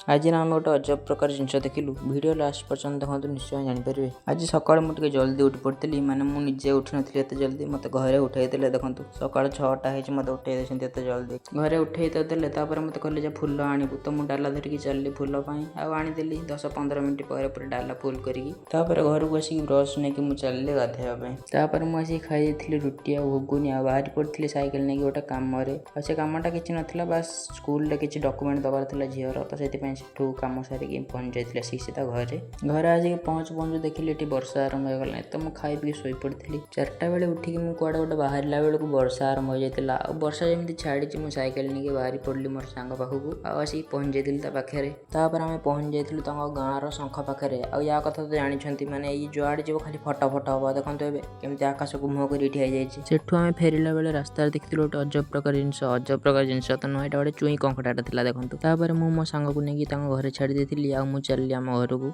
आज आम गोटे अजब प्रकार जिनस देखिलु वीडियो लास्ट पर्यंत देखते निश्चय जानीपर। आज सकाल मुझे जल्दी उठी पड़ी माने मुझे उठी नी एत जल्दी मत घरे उठे देखो सका 6टा मत उठे एत जल्दी घरे उठे देले मत कहले फुल आणबू तो मुझे डाला धरिकी चलि फुल आनीदेली 10-15 मिनट पर डाला फुल करी घर को आसिक ब्रश नहीं मुझे चलि गाधेवाई मुझे खाई रुटी घुगुनी बाहरी पड़ी सैकेल नहीं गोटे कम से कमटा कि नाला बास स्कूल किसी डॉक्यूमेंट दबार झीर तो से सेठू कम सारिकी पहुँच जाइए सीता घरे आज पहुँचू देखिली ये वर्षा आरंभ हो गला तो मुझे खाई पी शोई पड़ी 4टा बेले उठिकी मुझे कड़े गोटे बाहर बेलू वर्षा आरंभ हो जाता वर्षा जमी छाड़ी मुझे सैकेल नहीं बाहरी पड़ी मोर सांग पाखक आसिक पहुँच जाइली पाखे आम पहुँच जाइलु गाँव शंख पाखे आ कथा तो जानते माने जुआड़े जीव खाली फटा फटा हम देखते हैं केमी आकाश को मुह कर ठिया सेठू आम फेरला बेले रास्तार देखी गोटे अजब प्रकार जिनस तो नुह गोटे चुई कंकड़ाटा देखते मुझे मो सांग को नहीं घरे छाड़ी देती चली आम घर को।